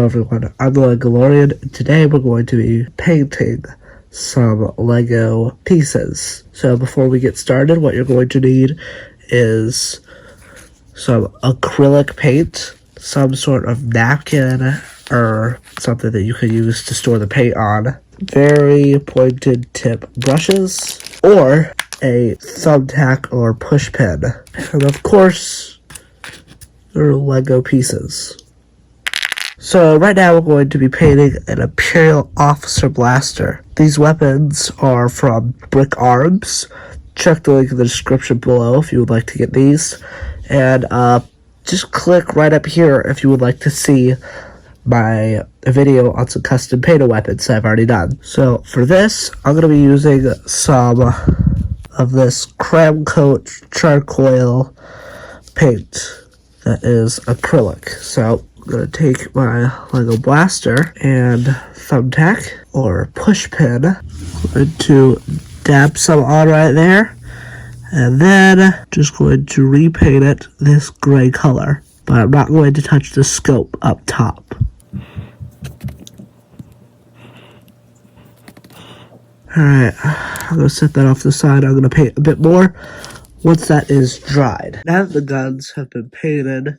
Hello everyone, I'm the Legolorian. Today we're going to be painting some Lego pieces. So before we get started, what you're going to need is some acrylic paint, some sort of napkin or something that you can use to store the paint on, very pointed tip brushes, or a thumbtack or push pin, and of course, your Lego pieces. So right now we're going to be painting an Imperial Officer Blaster. These weapons are from Brick Arms. Check the link in the description below if you would like to get these. And just click right up here if you would like to see my video on some custom painted weapons that I've already done. So for this, I'm going to be using some of this Cram Coat charcoal paint that is acrylic. So I'm going to take my Lego Blaster and thumbtack or push pin. I'm going to dab some on right there. And then just going to repaint it this gray color. But I'm not going to touch the scope up top. Alright, I'm going to set that off to the side. I'm going to paint a bit more once that is dried. Now that the guns have been painted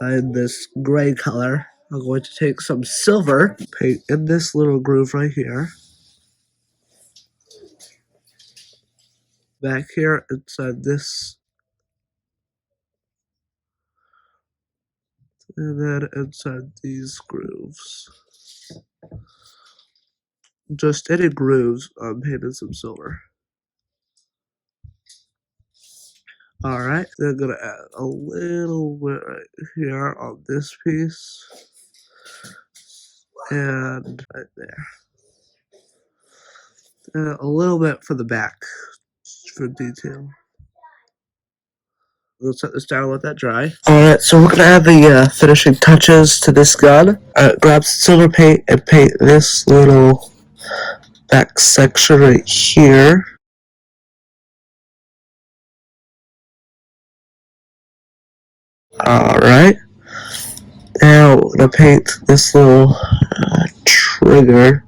in this gray color, I'm going to take some silver, paint in this little groove right here. Back here inside this. And then inside these grooves. Just any grooves, I'm painting some silver. Alright, then I'm going to add a little bit right here on this piece. And right there. And a little bit for the back, for detail. We'll set this down and let that dry. Alright, so we're going to add the finishing touches to this gun. Grab some silver paint and paint this little back section right here. Alright. Now we're going to paint this little trigger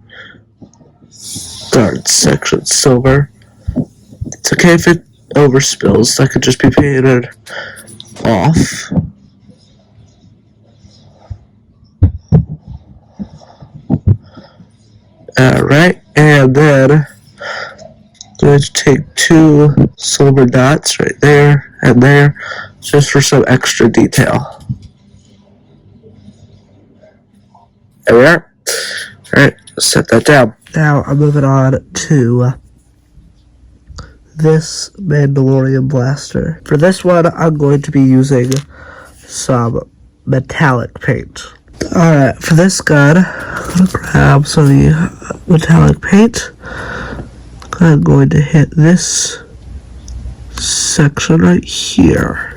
guard section silver. It's okay if it overspills, that could just be painted off. Alright, and then I'm going to take two silver dots right there and there, just for some extra detail. There we are. Alright, set that down. Now I'm moving on to this Mandalorian blaster. For this one, I'm going to be using some metallic paint. Alright, for this gun, I'm going to grab some of the metallic paint. I'm going to hit this section right here.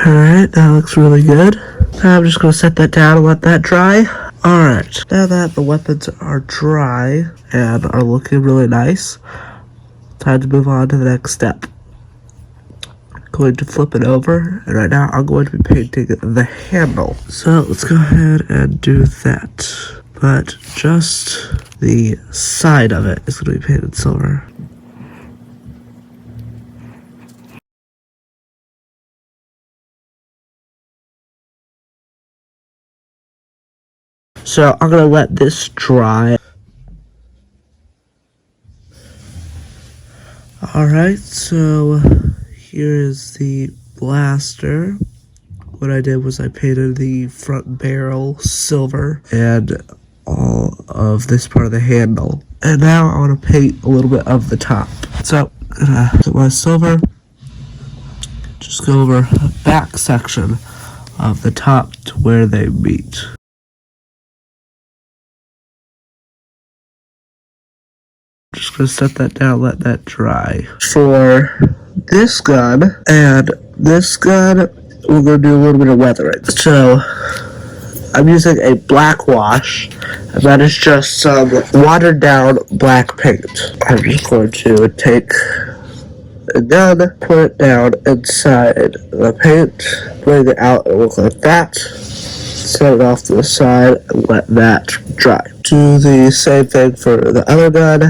Alright, that looks really good. Now I'm just going to set that down and let that dry. Alright, now that the weapons are dry and are looking really nice, time to move on to the next step. I'm going to flip it over, and right now I'm going to be painting the handle. So let's go ahead and do that. But just the side of it is going to be painted silver. So I'm going to let this dry. Alright, so here is the blaster. What I did was I painted the front barrel silver and all of this part of the handle. And now I want to paint a little bit of the top. So I'm going to put my silver, just go over the back section of the top to where they meet. Just gonna set that down, let that dry. For this gun and this gun, we're going to do a little bit of weathering. So I'm using a black wash, and that is just some watered down black paint. I'm just going to take a gun, put it down inside the paint, bring it out and look like that. Set it off to the side and let that dry. Do the same thing for the other gun.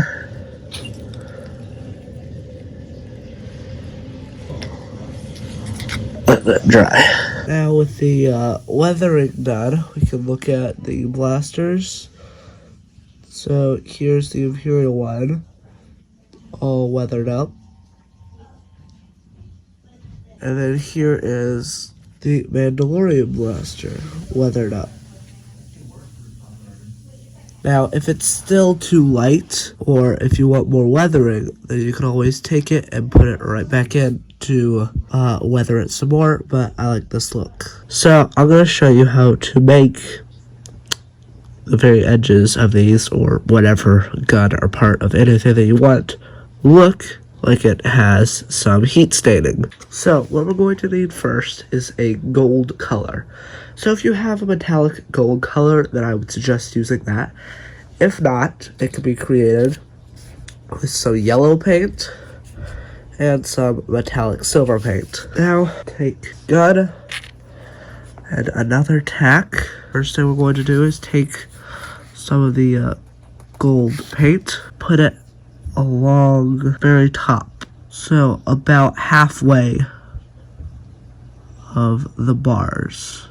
Let that dry. Now with the weathering done, we can look at the blasters. So here's the Imperial one, all weathered up. And then here is the Mandalorian blaster, weathered up. Now, if it's still too light, or if you want more weathering, then you can always take it and put it right back in to weather it some more, but I like this look. So, I'm going to show you how to make the very edges of these, or whatever gun or part of anything that you want, look like it has some heat staining. So what we're going to need first is a gold color. So if you have a metallic gold color, then I would suggest using that. If not, it can be created with some yellow paint and some metallic silver paint. Now take gun and another tack. First thing we're going to do is take some of the gold paint, put it along very top, so about halfway of the bars.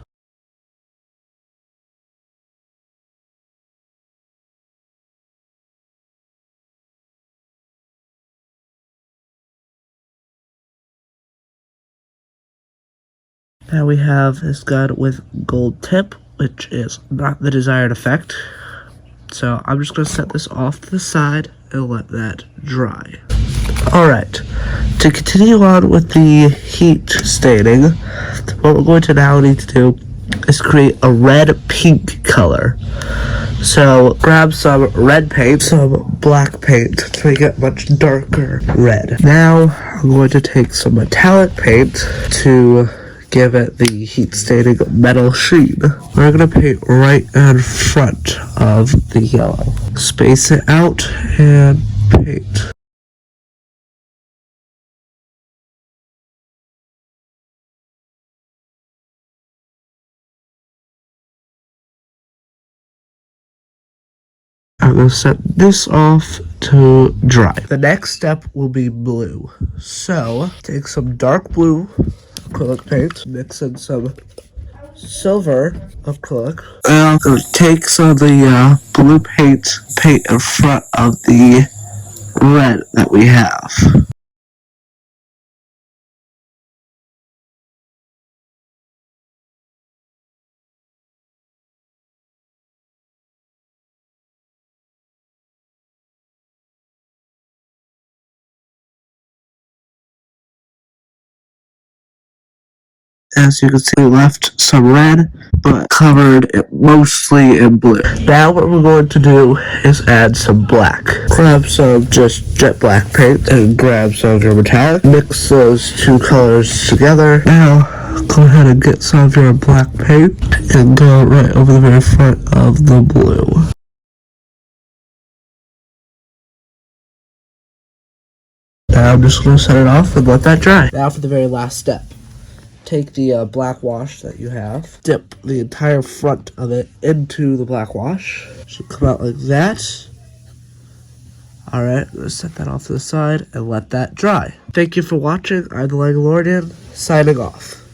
Now we have this gun with gold tip, which is not the desired effect. So I'm just going to set this off to the side and let that dry. Alright, to continue on with the heat staining, what we're going to now need to do is create a red-pink color. So grab some red paint, some black paint to make it much darker red. Now I'm going to take some metallic paint to give it the heat staining metal sheen. We're going to paint right in front of the yellow. Space it out and paint. I'm going to set this off to dry. The next step will be blue. So take some dark blue acrylic paint, mix in some silver acrylic. And I'm going to take some of the blue paint in front of the red that we have. As you can see, we left some red, but covered it mostly in blue. Now what we're going to do is add some black. Grab some just jet black paint and grab some of your metallic. Mix those two colors together. Now go ahead and get some of your black paint and go right over the very front of the blue. Now I'm just going to set it off and let that dry. Now for the very last step. Take the black wash that you have, dip the entire front of it into the black wash. Should come out like that. Alright, I'm going to set that off to the side and let that dry. Thank you for watching. I'm the Legalorian, signing off.